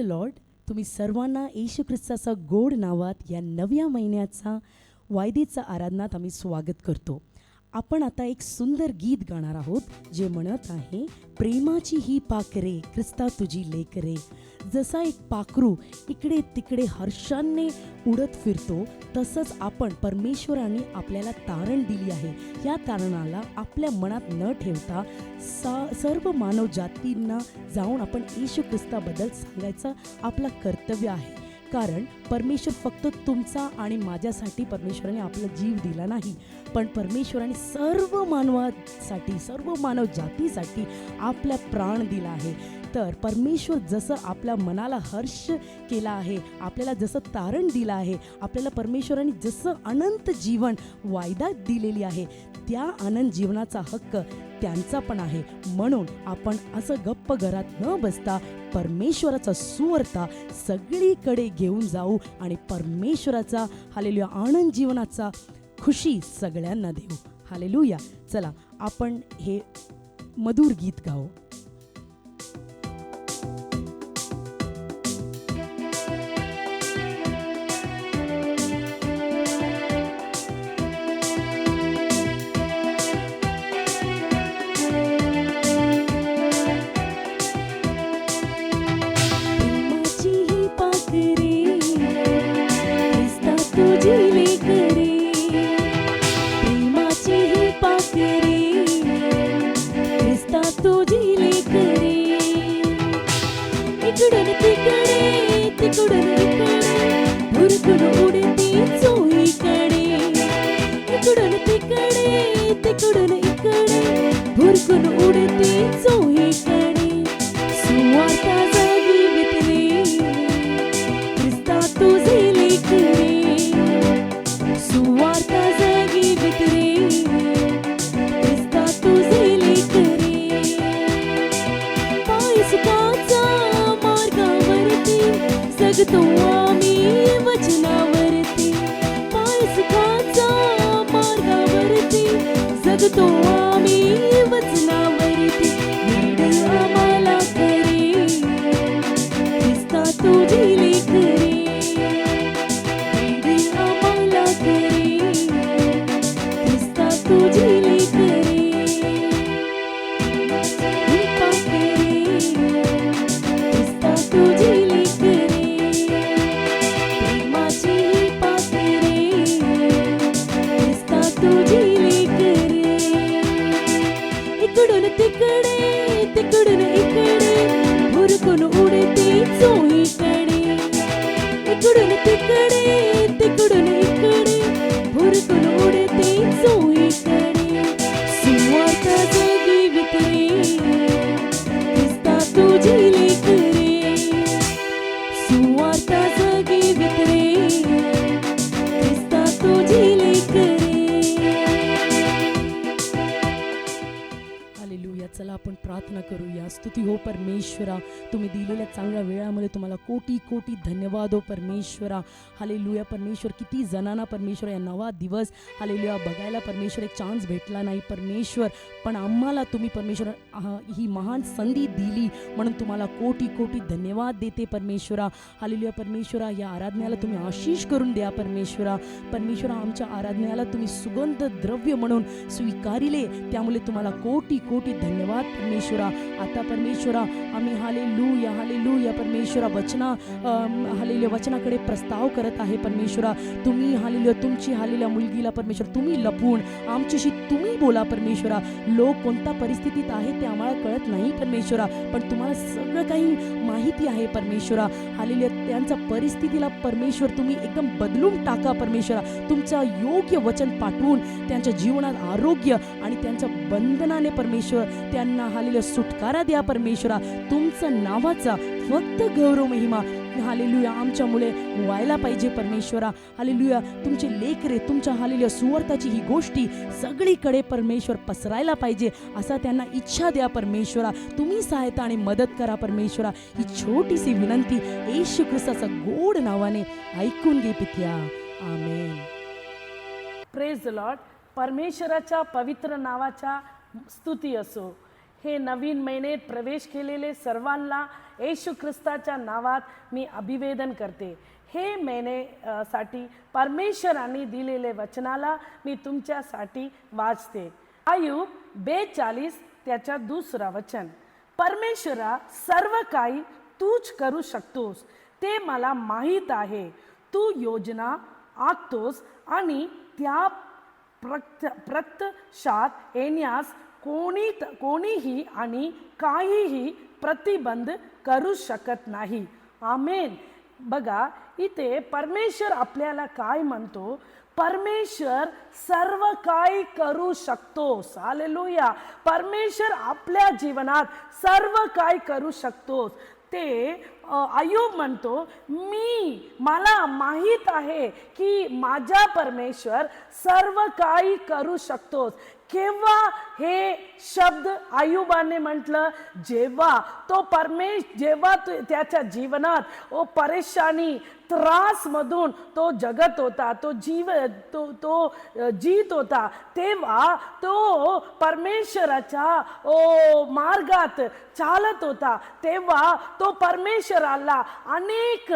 Lord. तुम्ही सर्वांना येशू ख्रिस्ताचा गोड नावात या नव्या महिन्याचा वायदेचा आराधनात आम्ही स्वागत करतो. आपण आता एक सुंदर गीत गाणार आहोत जे म्हणत आहे, प्रेमाची ही पाखरे ख्रिस्ता तुझी लेकरे. जसा एक पाखरू इकडे तिकडे हर्षाने उडत फिरतो, तसंच आपण परमेश्वराने आपल्याला तारण दिली आहे. या तारणाला आपल्या मनात न ठेवता सर्व मानव जातींना जाऊन आपण येशू ख्रिस्ताबद्दल सांगायचं आपलं कर्तव्य आहे. कारण परमेश्वर फक्त तुमचा आणि माझ्यासाठी परमेश्वराने आपला जीव दिला नाही, पण परमेश्वराने सर्व मानवासाठी, सर्व मानव जातीसाठी आपला प्राण दिला आहे. तर परमेश्वर जसं आपल्या मनाला हर्ष केला आहे, आपल्याला जसं तारण दिलं आहे, आपल्याला परमेश्वराने जसं अनंत जीवन वायदा दिलेली आहे, त्या आनंद जीवनाचा हक्क त्यांचा पण आहे. म्हणून आपण असं गप्प घरात न बसता परमेश्वराचा सुवार्ता सगळीकडे घेऊन जाऊ आणि परमेश्वराचा हालेलुया आनंद जीवनाचा खुशी सगळ्यांना देऊ. हालेलुया. चला आपण हे मधुर गीत गाऊ. स्तुती हो परमेश्वरा, तुम्ही दिलेल्या चांगल्या वेळामध्ये तुम्हाला कोटी कोटी धन्यवाद हो परमेश्वरा. हालेलुया. परमेश्वर, किती जणांना परमेश्वर या नवा दिवस हालेलुया बघायला परमेश्वर एक चान्स भेटला नाही परमेश्वर, पण आम्हाला तुम्ही परमेश्वर ही महान संधी दिली म्हणून तुम्हाला कोटी कोटी धन्यवाद देते परमेश्वरा. हालेलुया. परमेश्वरा, या आराधनेला तुम्ही आशीष करून द्या परमेश्वरा. परमेश्वरा, आमच्या आराधनेला तुम्ही सुगंध द्रव्य म्हणून स्वीकारिले, त्यामुळे तुम्हाला कोटी कोटी धन्यवाद परमेश्वरा. आता परमेश्वरा आम्ही हालेलुया हालेलुया परमेश्वरा हालेलुया वचनाकडे प्रस्ताव करत आहे परमेश्वरा. तुम्ही हालेलुया तुमची हालेलुया मुलगीला परमेश्वर तुम्ही लपवून आमच्याशी तुम्ही बोला परमेश्वरा. लोक कोणत्या परिस्थितीत आहे ते आम्हाला कळत नाही परमेश्वरा, पण तुम्हाला सगळं काही माहिती आहे परमेश्वरा. हालेलुया त्यांच्या परिस्थितीला परमेश्वर तुम्ही एकदम बदलून टाका परमेश्वरा. तुमचं योग्य वचन पाठवून त्यांच्या जीवनात आरोग्य आणि त्यांच्या बंधनाने परमेश्वर त्यांना हालेलुया सुटकारा द्या परमेश्वरा. तुमचं नावाचा फक्त गौरव महिमा हालेलुया आमच्यामुळे व्हायला पाहिजे परमेश्वरा. हालेलुया तुमचे लेकरे तुमच्या हालेलुया सुवार्ताची ही गोष्टी सगळीकडे परमेश्वर पसरायला पाहिजे असा त्यांना इच्छा द्या परमेश्वरा. तुम्ही सहायता आणि मदत करा परमेश्वरा. ही छोटीशी विनंती येशू ख्रिस्ताच्या गोड नावाने ऐकून घे पित्या. आमेन. Praise the lord. परमेश्वराच्या पवित्र नावाच्या स्तुती असो. हे नवीन महिन्यात प्रवेश केलेले सर्वांना येशू ख्रिस्ताच्या नावात मी अभिवेदन करते. हे महिन्यासाठी परमेश्वराने दिलेले वचनाला मी तुमच्यासाठी वाचते. आयुब 42 त्याच्या 2 वचन. परमेश्वरा, सर्व काही तूच करू शकतोस ते मला माहीत आहे. तू योजना आखतोस आणि त्या प्रत्यक्षात येण्यास कोणीही आणि काहीही प्रतिबंध करू शकत नाही. आमेन. बघा, इथे परमेश्वर आपल्याला काय म्हणतो? परमेश्वर सर्व काही करू शकतोस. हालेलुया. परमेश्वर आपल्या जीवनात सर्व काही करू शकतोस. ते आयुब म्हणतो, मला माहीत आहे की माझा परमेश्वर सर्व काही करू शकतोस. केव्हा हे शब्द आयुबाने म्हटलं? जेव्हा त्याच्या जीवनात परेशानी, त्रास मधून तो जगत होता, तो जीत होता, तेव्हा तो परमेश्वराच्या मार्गात चालत होता. तेव्हा तो परमेश्वराला अनेक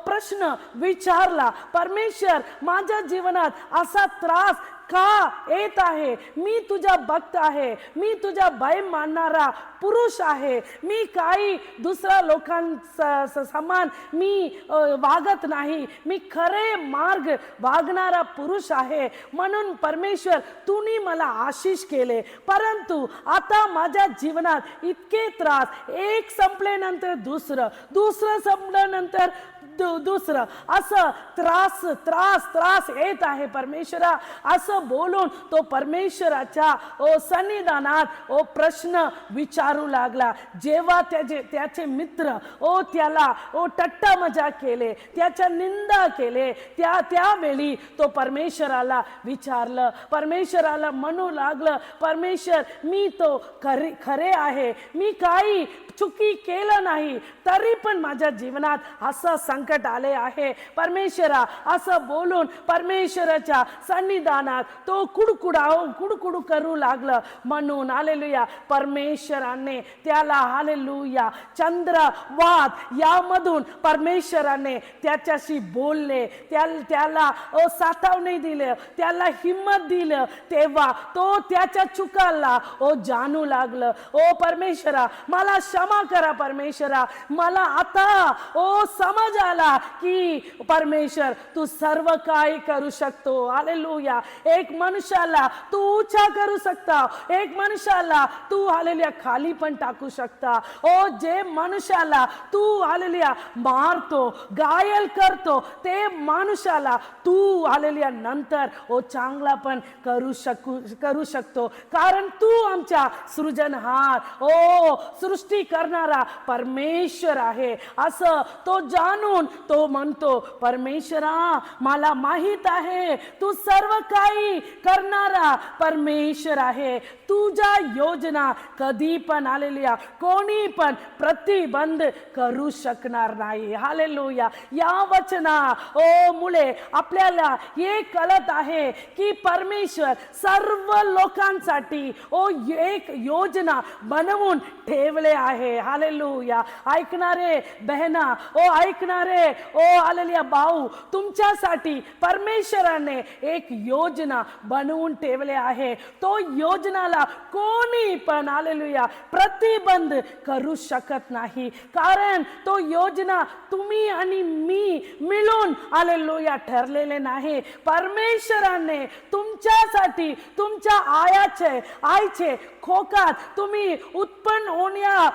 प्रश्न विचारला. परमेश्वर, माझ्या जीवनात असा त्रास का येत आहे? मी तुझा भक्त आहे, मी तुझा भय मानणारा पुरुष आहे, मी काही दुसऱ्या लोकांचा समान मी वागत नाही, मी खरे मार्ग वागणारा पुरुष आहे. म्हणून परमेश्वर, तूने मला आशीष केले, परंतु आता माझ्या जीवनात इतके त्रास, एक संपल्यानंतर दुसरं संपल्यानंतर दुसरं, असं त्रास येत आहे परमेश्वरा. असं बोलून तो परमेश्वराच्या सन्निधानात प्रश्न विचारू लागला. जेव्हा त्याचे मित्र त्याला टट्टा मजा केले, त्याच्या निंदा केले, त्यावेळी तो परमेश्वराला विचारलं. परमेश्वराला म्हणू लागलं, परमेश्वर, मी तो खरे आहे, मी काही चुकी केलं नाही, तरी पण माझ्या जीवनात असं संकट आले आहे. परमेश्वरा, असं बोलून परमेश्वराच्या सन्निधानात तो कुडकुड करू लागलं. म्हणून हालेलुया, परमेश्वराने त्याला हालेलुया चंद्रवात यामधून परमेश्वराने त्याच्याशी बोलले, त्याला सातावणी दिले, त्याला हिम्मत दिलं. तेव्हा तो त्याच्या चुकाला जाणू लागलं. परमेश्वरा, मला क्षमा करा परमेश्वरा, मला आता समज आला की परमेश्वर, तू सर्व काही करू शकतो. हालेलुया. एक मनुष्याला तू उंचा करू शकता, एक मनुष्याला तू हालेलुया खाली पण टाकू शकता. जे मनुष्याला तू हालेलुया मारतो, घायल करतो, ते मनुष्याला तू हालेलुया नंतर चांगला पण करू शकतो. कारण तू आमच्या सृजनहार, सृष्टी करणारा परमेश्वर आहे. असं तो जाणून तो म्हणतो, परमेश्वरा, मला माहित आहे तू सर्व काही करणारा परमेश्वर आहे. तुझ्या योजना कधी पण हालेलुया कोणी पण प्रतिबंध करू शकणार नाही. हालेलुया. या वचना मुळे आपल्याला हे कळत आहे की परमेश्वर सर्व लोकांसाठी एक योजना बनवून ठेवले आहे. हालेलुया. ऐकणारे बहिणा, ऐकणारे हालेलुया भाऊ, तुमच्यासाठी परमेश्वराने एक योजना बनवून ठेवले आहे. तो योजनाला कोणी पण हालेलुया प्रतिबंध करू शकत नाही. कारण तो योजना तुम्ही आणि मी मिळून हालेलुया ठरलेले नाही. परमेश्वराने तुमच्यासाठी, तुमच्या आईचे खोकात तुम्ही उत्पन्न होण्या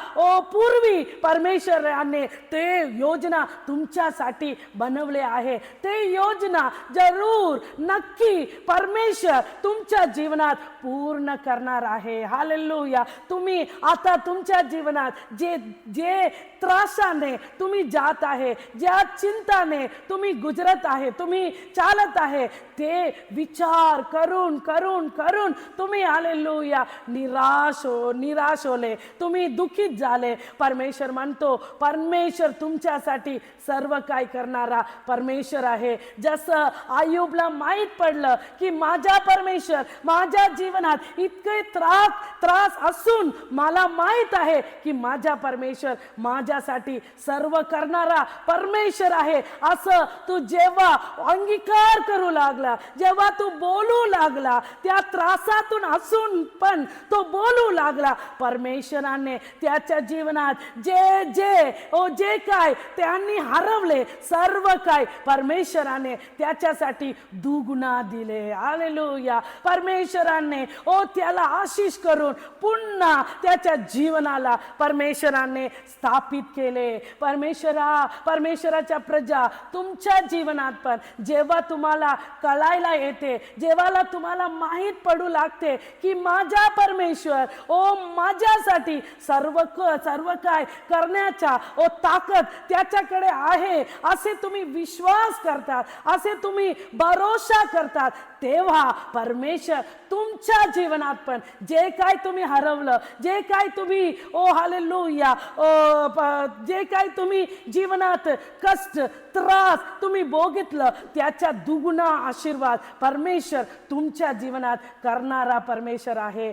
पूर्वी परमेश्वराने ते योजना तुमच्यासाठी बनवले आहे. ते योजना जरूर नक्की परमेश्वर तुमच्या जीवनात पूर्ण करणार आहे. हालेलुया. तुम्ही आता तुमच्या जीवनात जे त्रासाने तुम्ही जात आहे, ज्या चिंताने तुम्ही गुजरत आहे, तुम्ही चालत आहे, ते विचार करून करून करून तुम्ही हालेलुया निराश होले, तुम्ही दुखित झाले. परमेश्वर म्हणतो, परमेश्वर तुमच्यासाठी सर्व काय करणारा परमेश्वर आहे. जसं आयुबला माहीत पडलं की माझा परमेश्वर माझ्या जीवनात इतके त्रास असून मला माहित आहे की माझा परमेश्वर माझ्यासाठी सर्व करणारा परमेश्वर आहे, असं तू जेव्हा अंगीकार करू लागला, जेव्हा तू बोलू लागला, त्या त्रासातून असून पण तो बोलू लागला, परमेश्वराने त्याच्या जीवनात जे काय त्यांनी हरवले सर्व काय परमेश्वराने त्याच्यासाठी दुगुना दिले. हालेलुया. परमेश्वराने त्याला आशीष करून पुन्हा त्याच्या जीवनाला परमेश्वराने स्थापित केले. परमेश्वराच्या प्रजा तुमच्या जीवनात पण जेव्हा तुम्हाला कळायला येते, जेव्हा तुम्हाला माहित पडू लागते की माझा परमेश्वर माझ्यासाठी सर्व काय करण्याचा ताकद त्याच्याकडे आहे, असे तुम्ही विश्वास करतात, असे तुम्ही भरोसा करतात, तेव्हा परमेश्वर तुमच्या जीवनात पण जे काय तुम्ही हरवलं, जे काय तुम्ही हालेलुया जे काय तुम्ही जीवनात कष्ट त्रास तुम्ही भोगितलं, त्याच्या दुगुना आशीर्वाद परमेश्वर तुमच्या जीवनात करणारा परमेश्वर आहे.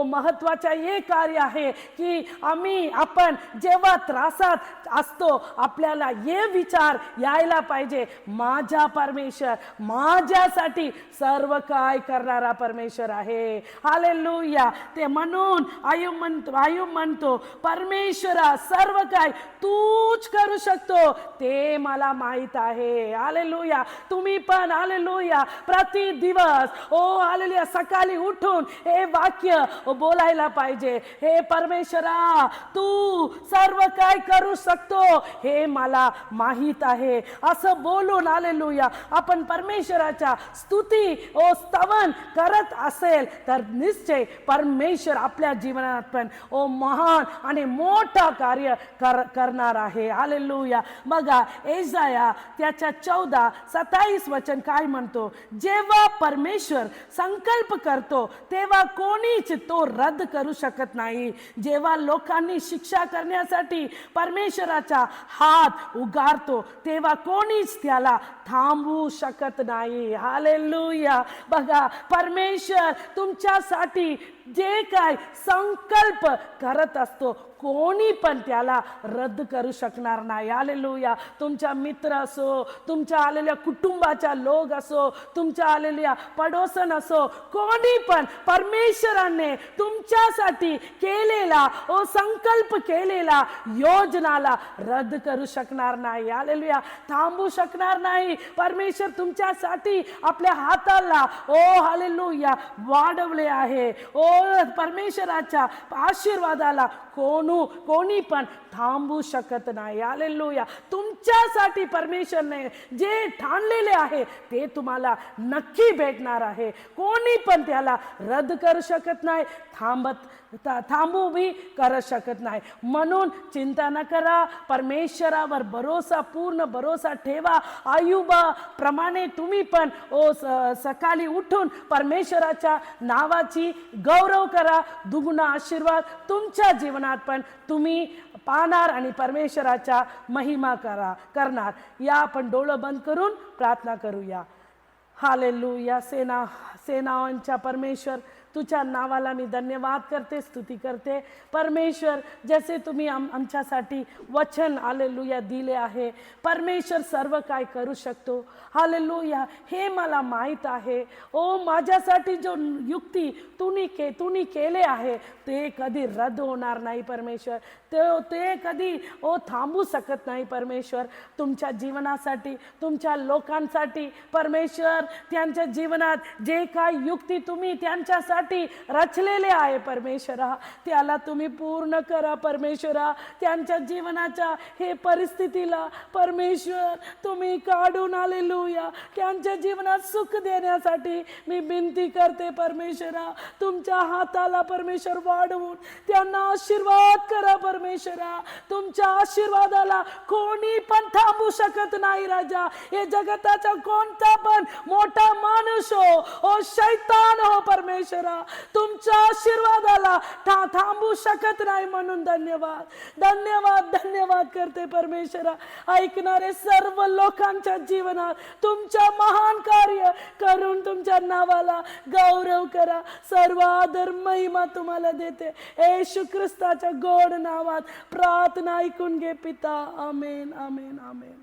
महत्वाचा हे कार्य आहे की आपण जेव्हा त्रासात असतो आपल्याला हे विचार यायला पाहिजे, माझा परमेश्वर माझ्यासाठी सर्व काय करणारा परमेश्वर आहे. हालेलुया. ते म्हणून आयुब म्हणतो परमेश्वरा सर्व काय तूच करू शकतो ते मला माहित आहे. हालेलुया. तुम्ही पण हालेलुया प्रति दिवस हालेलुया सकाळी उठून हे वाक्य बोलायला पाहिजे, हे परमेश्वरा तू सर्व काय करू शकतो हे मला माहित आहे, असं बोलून हालेलुया आपण परमेश्वराच्या स्तुती स्तवन करत असेल तर निश्चय परमेश्वर आपल्या जीवनात पण महान आणि मोठा कार्य करणार आहे. हालेलुया. बघा एसाया त्याच्या 14:27 वचन काय म्हणतो, जेव्हा परमेश्वर संकल्प करतो तेव्हा कोणीच तो रद्द करू शकत नाही. जेव्हा लोकांनी शिक्षा करण्यासाठी परमेश्वराचा हात उगारतो तेव्हा कोणीच त्याला थांबवू शकत नाही. हालेलुया. बघा परमेश्वर तुमच्यासाठी जे काय संकल्प करत असतो कोणी पण त्याला रद्द करू शकणार नाही. हालेलुया. तुमच्या मित्र असो, तुमच्या आलेल्या कुटुंबाच्या लोक असो, तुमच्या आलेल्या पडोसन असो, कोणी पण परमेश्वराने तुमच्यासाठी केलेला संकल्प केलेला योजनाला रद्द करू शकणार नाही. हालेलुया. थांबू शकणार नाही. परमेश्वर तुमच्यासाठी आपल्या हाताला हालेलुया वाढवले आहे. परमेश्वराच्या आशीर्वादाला कोणी पण थांबू शकत नाही. हालेलुया. तुमच्यासाठी परमेश्वरने जे ठाणलेले आहे ते तुम्हाला नक्की भेटणार आहे. कोणी पण त्याला रद्द करू शकत नाही, थांबू भी करू शकत नाही. म्हणून चिंता न करा, परमेश्वरावर पूर्ण भरोसा ठेवा. आयुबा प्रमाणे तुम्ही पण सकाळी उठून परमेश्वराच्या नावाची गौरव करा. दुगुना आशीर्वाद तुमच्या जीवनात पण तुम्ही पाहणार आणि परमेश्वराचा महिमा करणार. या आपण डोळं बंद करून प्रार्थना करूया. हालेलुया. सेनांच्या परमेश्वर तुझ्या नावाला मी धन्यवाद करते, स्तुती करते. परमेश्वर जसे तुम्ही आमच्यासाठी वचन हालेलुया दिले आहे, परमेश्वर सर्व काय करू शकतो. हालेलुया. हे मला माहित आहे. माझ्यासाठी जो युक्ती तुम्ही केले आहे ते कधी रद्द होणार नाही परमेश्वर. ते कधी थांबू शकत नाही परमेश्वर. तुमच्या जीवनासाठी, तुमच्या लोकांसाठी परमेश्वर त्यांच्या जीवनात जे काय युक्ती तुम्ही त्यांच्यासाठी रचलेले आहे परमेश्वरा, त्याला तुम्ही पूर्ण करा परमेश्वरा. त्यांच्या जीवनाच्या हे परिस्थितीला परमेश्वर तुम्ही काढून हालेलुया त्यांच्या जीवनात सुख देण्यासाठी मी विनंती करते परमेश्वरा. तुमच्या हाताला परमेश्वर वाढवून त्यांना आशीर्वाद करा परमेश्वरा. तुमच्या आशीर्वादाला कोणी पण थांबू शकत नाही राजा. हे जगताचा कोणता पण मोठा माणूस हो शैतान हो परमेश्वरा, परमेश्वरा, तुमच्या आशीर्वादाला थांबू शकत नाही म्हणून धन्यवाद, धन्यवाद, धन्यवाद करते परमेश्वरा. ऐकणारे सर्व लोकांच्या जीवनात तुमच्या महान कार्य करून तुमच्या नावाला गौरव करा. सर्व आदर महिमा तुम्हाला देते येशू ख्रिस्ताच्या गोड नावात प्रार्थना ऐकून घे पिता. आमेन, आमेन, आमेन.